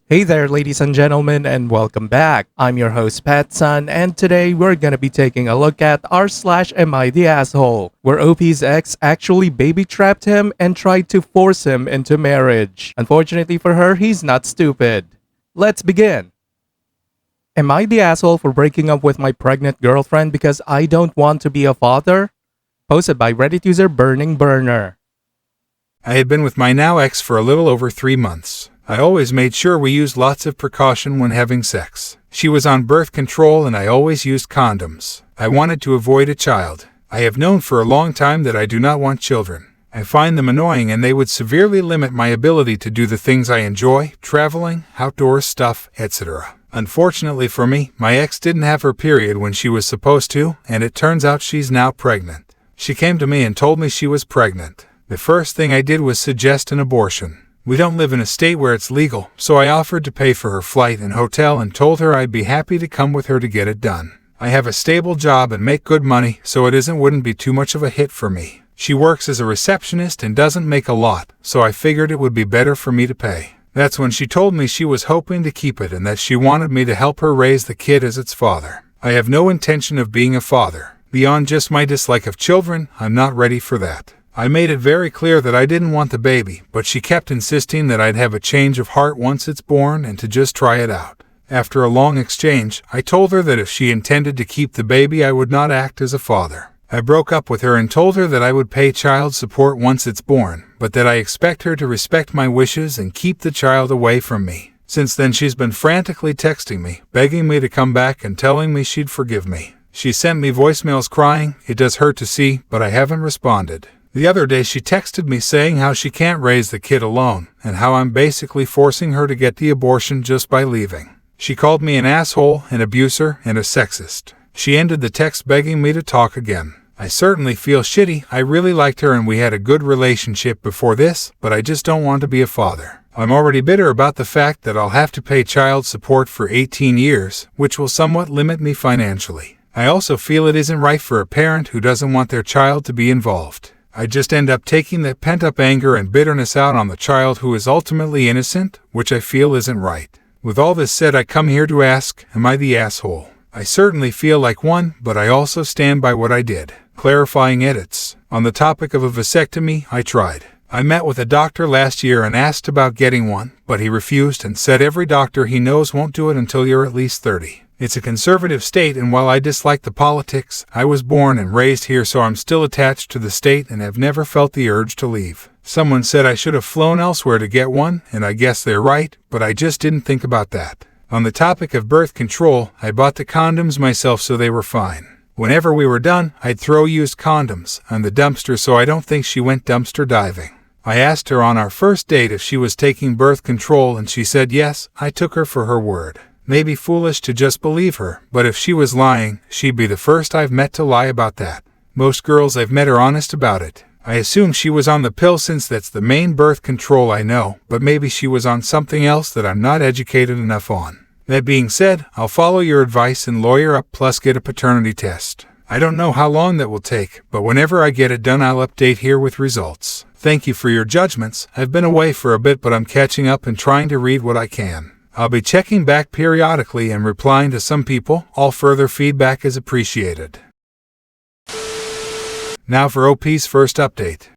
Hey there, ladies and gentlemen, and welcome back. I'm your host, PattSun, and today we're gonna be taking a look at r/Am I the Asshole, where OP's ex actually baby trapped him and tried to force him into marriage. Unfortunately for her, he's not stupid. Let's begin. Am I the asshole for breaking up with my pregnant girlfriend because I don't want to be a father? Posted by Reddit user Burning Burner. I had been with my now ex for a little over 3 months. I always made sure we used lots of precaution when having sex. She was on birth control and I always used condoms. I wanted to avoid a child. I have known for a long time that I do not want children. I find them annoying and they would severely limit my ability to do the things I enjoy, traveling, outdoor stuff, etc. Unfortunately for me, my ex didn't have her period when she was supposed to, and it turns out she's now pregnant. She came to me and told me she was pregnant. The first thing I did was suggest an abortion. We don't live in a state where it's legal, so I offered to pay for her flight and hotel and told her I'd be happy to come with her to get it done. I have a stable job and make good money, so it wouldn't be too much of a hit for me. She works as a receptionist and doesn't make a lot, so I figured it would be better for me to pay. That's when she told me she was hoping to keep it and that she wanted me to help her raise the kid as its father. I have no intention of being a father. Beyond just my dislike of children, I'm not ready for that. I made it very clear that I didn't want the baby, but she kept insisting that I'd have a change of heart once it's born and to just try it out. After a long exchange, I told her that if she intended to keep the baby, I would not act as a father. I broke up with her and told her that I would pay child support once it's born, but that I expect her to respect my wishes and keep the child away from me. Since then, she's been frantically texting me, begging me to come back and telling me she'd forgive me. She sent me voicemails crying. It does hurt to see, but I haven't responded. The other day she texted me saying how she can't raise the kid alone, and how I'm basically forcing her to get the abortion just by leaving. She called me an asshole, an abuser, and a sexist. She ended the text begging me to talk again. I certainly feel shitty. I really liked her and we had a good relationship before this, but I just don't want to be a father. I'm already bitter about the fact that I'll have to pay child support for 18 years, which will somewhat limit me financially. I also feel it isn't right for a parent who doesn't want their child to be involved. I just end up taking that pent-up anger and bitterness out on the child who is ultimately innocent, which I feel isn't right. With all this said, I come here to ask, am I the asshole? I certainly feel like one, but I also stand by what I did. Clarifying edits. On the topic of a vasectomy, I tried. I met with a doctor last year and asked about getting one, but he refused and said every doctor he knows won't do it until you're at least 30. It's a conservative state, and while I dislike the politics, I was born and raised here, so I'm still attached to the state and have never felt the urge to leave. Someone said I should have flown elsewhere to get one, and I guess they're right, but I just didn't think about that. On the topic of birth control, I bought the condoms myself, so they were fine. Whenever we were done, I'd throw used condoms on the dumpster, so I don't think she went dumpster diving. I asked her on our first date if she was taking birth control and she said yes. I took her for her word. Maybe foolish to just believe her, but if she was lying, she'd be the first I've met to lie about that. Most girls I've met are honest about it. I assume she was on the pill since that's the main birth control I know, but maybe she was on something else that I'm not educated enough on. That being said, I'll follow your advice and lawyer up plus get a paternity test. I don't know how long that will take, but whenever I get it done, I'll update here with results. Thank you for your judgments. I've been away for a bit, but I'm catching up and trying to read what I can. I'll be checking back periodically and replying to some people. All further feedback is appreciated. Now for OP's first update.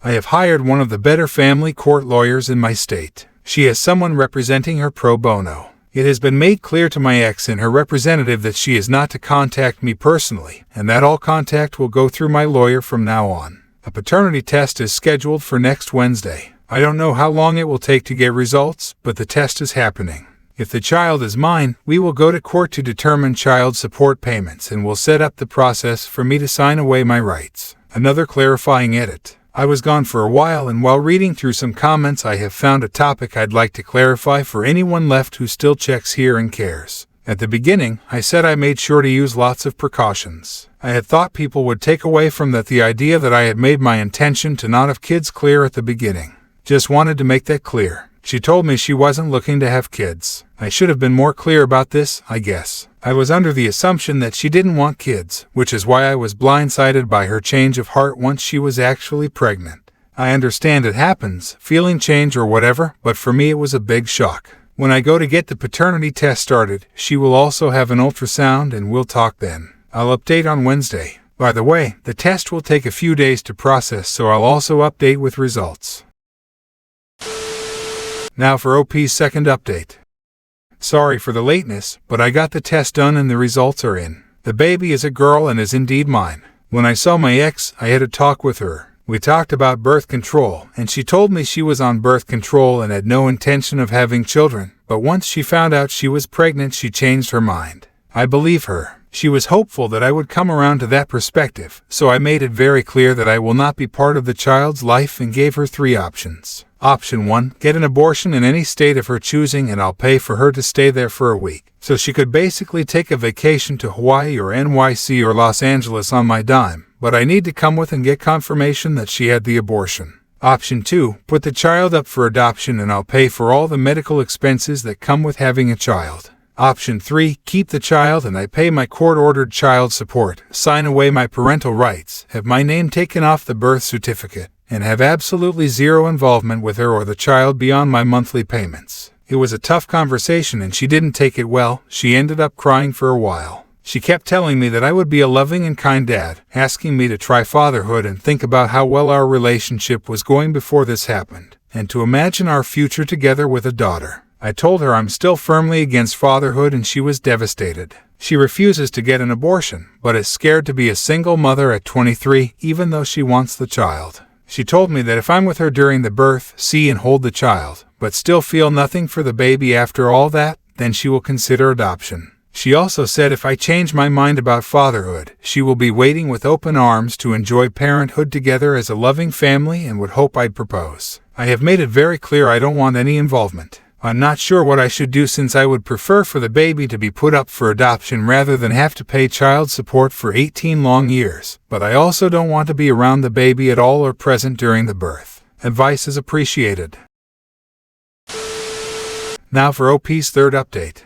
I have hired one of the better family court lawyers in my state. She has someone representing her pro bono. It has been made clear to my ex and her representative that she is not to contact me personally, and that all contact will go through my lawyer from now on. A paternity test is scheduled for next Wednesday. I don't know how long it will take to get results, but the test is happening. If the child is mine, we will go to court to determine child support payments and will set up the process for me to sign away my rights. Another clarifying edit. I was gone for a while, and while reading through some comments, I have found a topic I'd like to clarify for anyone left who still checks here and cares. At the beginning, I said I made sure to use lots of precautions. I had thought people would take away from that the idea that I had made my intention to not have kids clear at the beginning. Just wanted to make that clear. She told me she wasn't looking to have kids. I should have been more clear about this, I guess. I was under the assumption that she didn't want kids, which is why I was blindsided by her change of heart once she was actually pregnant. I understand it happens, feeling change or whatever, but for me it was a big shock. When I go to get the paternity test started, she will also have an ultrasound and we'll talk then. I'll update on Wednesday. By the way, the test will take a few days to process, so I'll also update with results. Now for OP's second update. Sorry for the lateness, but I got the test done and the results are in. The baby is a girl and is indeed mine. When I saw my ex, I had a talk with her. We talked about birth control, and she told me she was on birth control and had no intention of having children, but once she found out she was pregnant, she changed her mind. I believe her. She was hopeful that I would come around to that perspective, so I made it very clear that I will not be part of the child's life and gave her 3 options. Option 1, get an abortion in any state of her choosing and I'll pay for her to stay there for a week, so she could basically take a vacation to Hawaii or NYC or Los Angeles on my dime, but I need to come with and get confirmation that she had the abortion. Option 2, put the child up for adoption and I'll pay for all the medical expenses that come with having a child. Option 3, keep the child and I pay my court-ordered child support, sign away my parental rights, have my name taken off the birth certificate, and have absolutely zero involvement with her or the child beyond my monthly payments. It was a tough conversation and she didn't take it well. She ended up crying for a while. She kept telling me that I would be a loving and kind dad, asking me to try fatherhood and think about how well our relationship was going before this happened, and to imagine our future together with a daughter. I told her I'm still firmly against fatherhood and she was devastated. She refuses to get an abortion, but is scared to be a single mother at 23, even though she wants the child. She told me that if I'm with her during the birth, see and hold the child, but still feel nothing for the baby after all that, then she will consider adoption. She also said if I change my mind about fatherhood, she will be waiting with open arms to enjoy parenthood together as a loving family and would hope I'd propose. I have made it very clear I don't want any involvement. I'm not sure what I should do since I would prefer for the baby to be put up for adoption rather than have to pay child support for 18 long years, but I also don't want to be around the baby at all or present during the birth. Advice is appreciated. Now for OP's third update.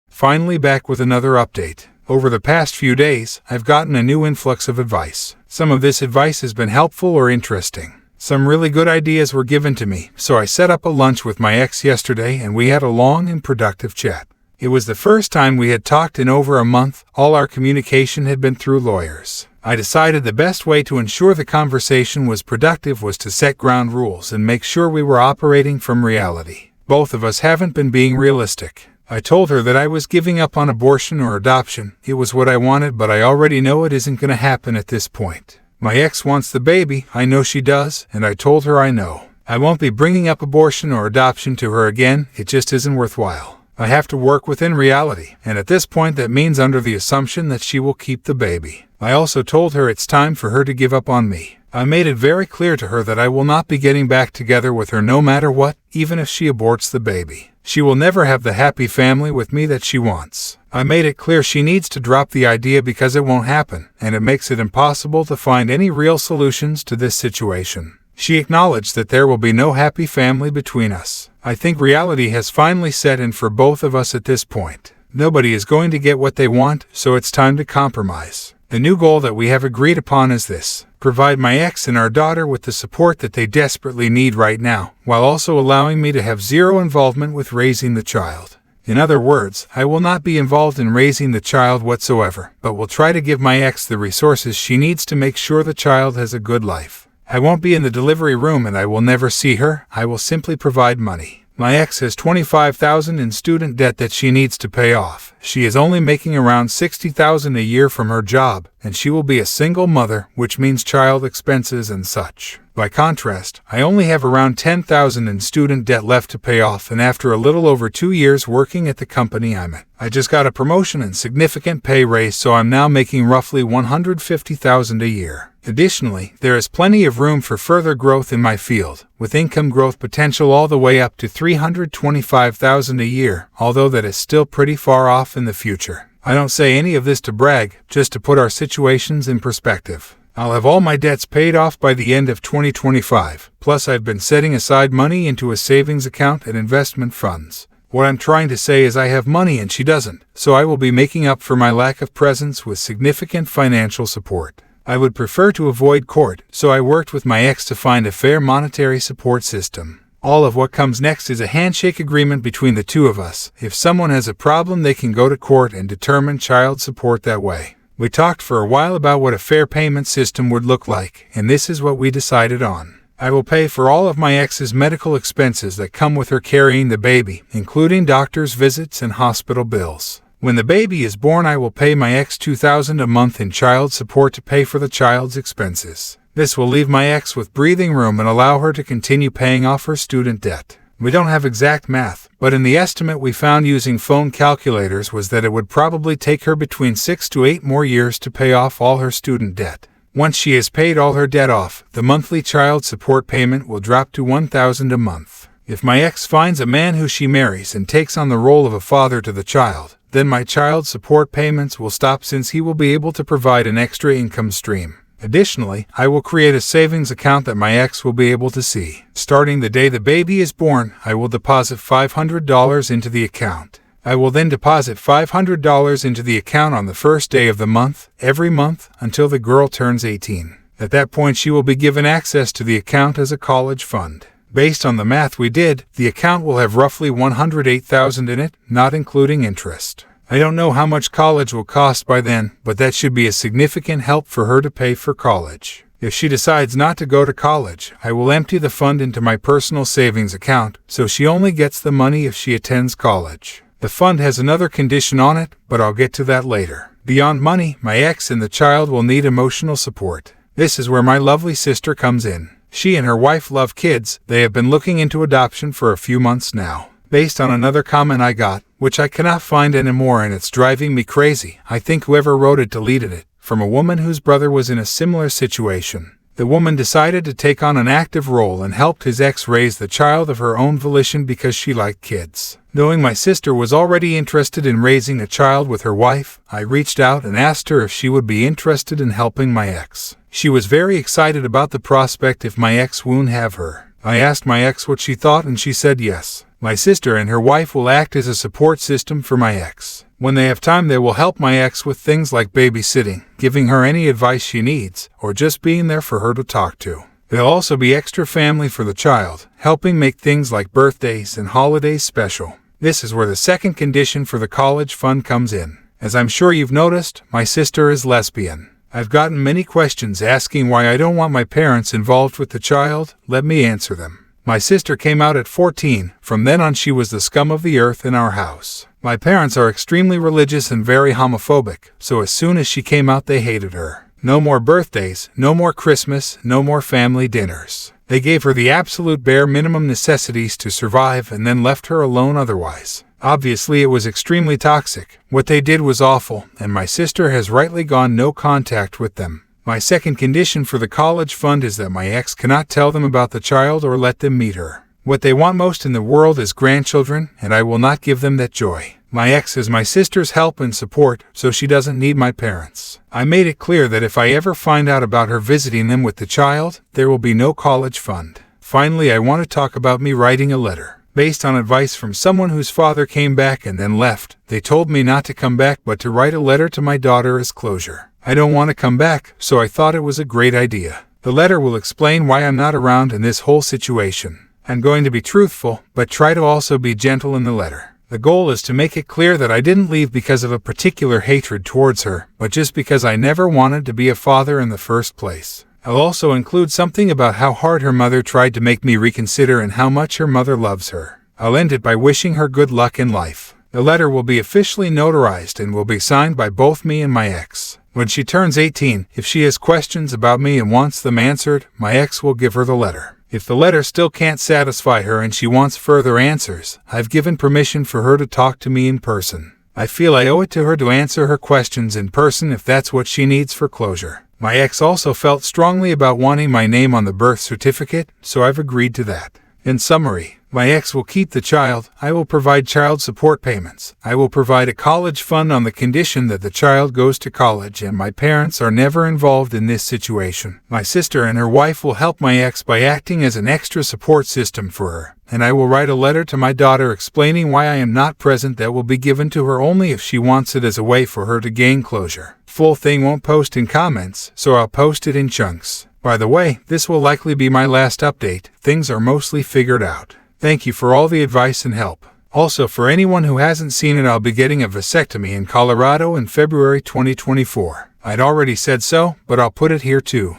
Finally back with another update. Over the past few days, I've gotten a new influx of advice. Some of this advice has been helpful or interesting. Some really good ideas were given to me, so I set up a lunch with my ex yesterday and we had a long and productive chat. It was the first time we had talked in over a month. All our communication had been through lawyers. I decided the best way to ensure the conversation was productive was to set ground rules and make sure we were operating from reality. Both of us haven't been being realistic. I told her that I was giving up on abortion or adoption. It was what I wanted, but I already know it isn't going to happen at this point. My ex wants the baby, I know she does, and I told her I know. I won't be bringing up abortion or adoption to her again, it just isn't worthwhile. I have to work within reality, and at this point that means under the assumption that she will keep the baby. I also told her it's time for her to give up on me. I made it very clear to her that I will not be getting back together with her no matter what, even if she aborts the baby. She will never have the happy family with me that she wants. I made it clear she needs to drop the idea because it won't happen, and it makes it impossible to find any real solutions to this situation. She acknowledged that there will be no happy family between us. I think reality has finally set in for both of us at this point. Nobody is going to get what they want, so it's time to compromise. The new goal that we have agreed upon is this: provide my ex and our daughter with the support that they desperately need right now, while also allowing me to have zero involvement with raising the child. In other words, I will not be involved in raising the child whatsoever, but will try to give my ex the resources she needs to make sure the child has a good life. I won't be in the delivery room and I will never see her. I will simply provide money. My ex has $25,000 in student debt that she needs to pay off. She is only making around $60,000 a year from her job, and she will be a single mother, which means child expenses and such. By contrast, I only have around $10,000 in student debt left to pay off, and after a little over 2 years working at the company I'm at, I just got a promotion and significant pay raise, so I'm now making roughly $150,000 a year. Additionally, there is plenty of room for further growth in my field, with income growth potential all the way up to $325,000 a year, although that is still pretty far off in the future. I don't say any of this to brag, just to put our situations in perspective. I'll have all my debts paid off by the end of 2025, plus I've been setting aside money into a savings account and investment funds. What I'm trying to say is I have money and she doesn't, so I will be making up for my lack of presence with significant financial support. I would prefer to avoid court, so I worked with my ex to find a fair monetary support system. All of what comes next is a handshake agreement between the two of us. If someone has a problem, they can go to court and determine child support that way. We talked for a while about what a fair payment system would look like, and this is what we decided on. I will pay for all of my ex's medical expenses that come with her carrying the baby, including doctor's visits and hospital bills. When the baby is born, I will pay my ex $2,000 a month in child support to pay for the child's expenses. This will leave my ex with breathing room and allow her to continue paying off her student debt. We don't have exact math, but in the estimate we found using phone calculators was that it would probably take her between 6 to 8 more years to pay off all her student debt. Once she has paid all her debt off, the monthly child support payment will drop to $1,000 a month. If my ex finds a man who she marries and takes on the role of a father to the child, then my child support payments will stop since he will be able to provide an extra income stream. Additionally, I will create a savings account that my ex will be able to see. Starting the day the baby is born, I will deposit $500 into the account. I will then deposit $500 into the account on the first day of the month, every month, until the girl turns 18. At that point, she will be given access to the account as a college fund. Based on the math we did, the account will have roughly $108,000 in it, not including interest. I don't know how much college will cost by then, but that should be a significant help for her to pay for college. If she decides not to go to college, I will empty the fund into my personal savings account, so she only gets the money if she attends college. The fund has another condition on it, but I'll get to that later. Beyond money, my ex and the child will need emotional support. This is where my lovely sister comes in. She and her wife love kids. They have been looking into adoption for a few months now. Based on another comment I got, which I cannot find anymore and it's driving me crazy, I think whoever wrote it deleted it, from a woman whose brother was in a similar situation. The woman decided to take on an active role and helped his ex raise the child of her own volition because she liked kids. Knowing my sister was already interested in raising a child with her wife, I reached out and asked her if she would be interested in helping my ex. She was very excited about the prospect if my ex wouldn't have her. I asked my ex what she thought and she said yes. My sister and her wife will act as a support system for my ex. When they have time, they will help my ex with things like babysitting, giving her any advice she needs, or just being there for her to talk to. They'll also be extra family for the child, helping make things like birthdays and holidays special. This is where the second condition for the college fund comes in. As I'm sure you've noticed, my sister is lesbian. I've gotten many questions asking why I don't want my parents involved with the child. Let me answer them. My sister came out at 14. From then on, she was the scum of the earth in our house. My parents are extremely religious and very homophobic, so as soon as she came out, they hated her. No more birthdays, no more Christmas, no more family dinners. They gave her the absolute bare minimum necessities to survive and then left her alone otherwise. Obviously, it was extremely toxic. What they did was awful, and my sister has rightly gone no contact with them. My second condition for the college fund is that my ex cannot tell them about the child or let them meet her. What they want most in the world is grandchildren, and I will not give them that joy. My ex has my sister's help and support, so she doesn't need my parents. I made it clear that if I ever find out about her visiting them with the child, there will be no college fund. Finally, I want to talk about me writing a letter. Based on advice from someone whose father came back and then left, they told me not to come back but to write a letter to my daughter as closure. I don't want to come back, so I thought it was a great idea. The letter will explain why I'm not around in this whole situation. I'm going to be truthful, but try to also be gentle in the letter. The goal is to make it clear that I didn't leave because of a particular hatred towards her, but just because I never wanted to be a father in the first place. I'll also include something about how hard her mother tried to make me reconsider and how much her mother loves her. I'll end it by wishing her good luck in life. The letter will be officially notarized and will be signed by both me and my ex. When she turns 18, if she has questions about me and wants them answered, my ex will give her the letter. If the letter still can't satisfy her and she wants further answers, I've given permission for her to talk to me in person. I feel I owe it to her to answer her questions in person if that's what she needs for closure. My ex also felt strongly about wanting my name on the birth certificate, so I've agreed to that. In summary, my ex will keep the child, I will provide child support payments, I will provide a college fund on the condition that the child goes to college and my parents are never involved in this situation. My sister and her wife will help my ex by acting as an extra support system for her, and I will write a letter to my daughter explaining why I am not present that will be given to her only if she wants it as a way for her to gain closure. Full thing won't post in comments, so I'll post it in chunks. By the way, this will likely be my last update. Things are mostly figured out. Thank you for all the advice and help. Also, for anyone who hasn't seen it, I'll be getting a vasectomy in Colorado in February 2024. I'd already said so, but I'll put it here too.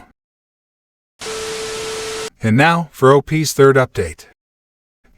And now, for OP's third update.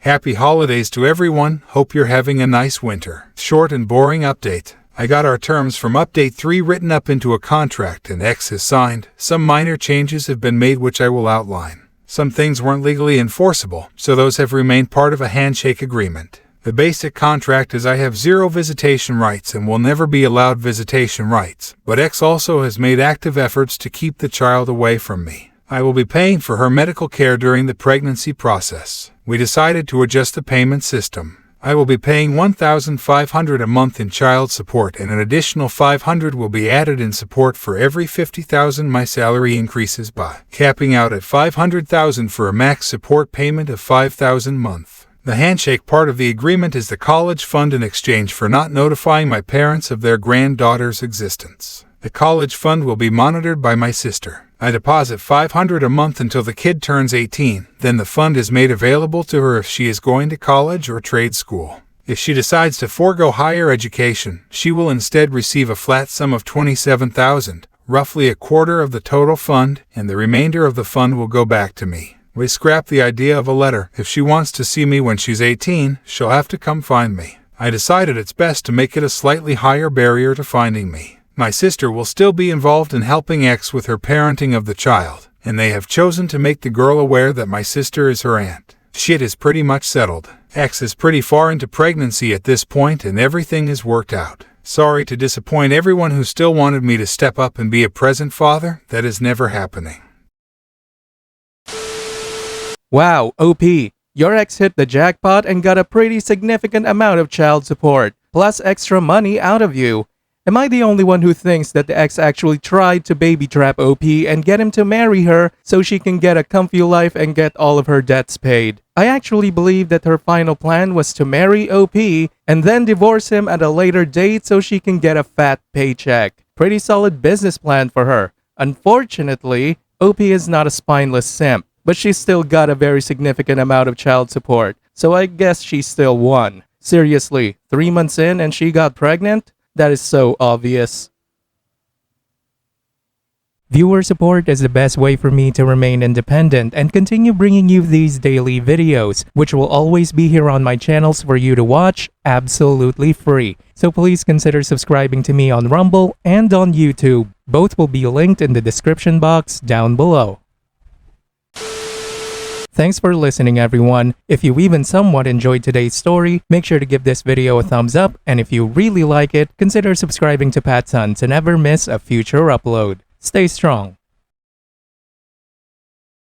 Happy holidays to everyone, hope you're having a nice winter. Short and boring update. I got our terms from Update 3 written up into a contract and X has signed. Some minor changes have been made which I will outline. Some things weren't legally enforceable, so those have remained part of a handshake agreement. The basic contract is I have 0 visitation rights and will never be allowed visitation rights, but X also has made active efforts to keep the child away from me. I will be paying for her medical care during the pregnancy process. We decided to adjust the payment system. I will be paying $1,500 a month in child support and an additional $500 will be added in support for every $50,000 my salary increases by, capping out at $500,000 for a max support payment of $5,000 a month. The handshake part of the agreement is the college fund in exchange for not notifying my parents of their granddaughter's existence. The college fund will be monitored by my sister. I deposit $500 a month until the kid turns 18, then the fund is made available to her if she is going to college or trade school. If she decides to forego higher education, she will instead receive a flat sum of $27,000, roughly a quarter of the total fund, and the remainder of the fund will go back to me. We scrap the idea of a letter. If she wants to see me when she's 18, she'll have to come find me. I decided it's best to make it a slightly higher barrier to finding me. My sister will still be involved in helping X with her parenting of the child, and they have chosen to make the girl aware that my sister is her aunt. Shit is pretty much settled. X is pretty far into pregnancy at this point and everything has worked out. Sorry to disappoint everyone who still wanted me to step up and be a present father. That is never happening. Wow, OP. Your ex hit the jackpot and got a pretty significant amount of child support, plus extra money out of you. Am I the only one who thinks that the ex actually tried to baby trap OP and get him to marry her so she can get a comfy life and get all of her debts paid? I actually believe that her final plan was to marry OP and then divorce him at a later date so she can get a fat paycheck. Pretty solid business plan for her. Unfortunately, OP is not a spineless simp, but she's still got a very significant amount of child support, so I guess she still won. Seriously, 3 months in and she got pregnant? That is so obvious. Viewer support is the best way for me to remain independent and continue bringing you these daily videos, which will always be here on my channels for you to watch absolutely free. So please consider subscribing to me on Rumble and on YouTube. Both will be linked in the description box down below. Thanks for listening, everyone. If you even somewhat enjoyed today's story, make sure to give this video a thumbs up, and if you really like it, consider subscribing to PattSun to never miss a future upload. Stay strong.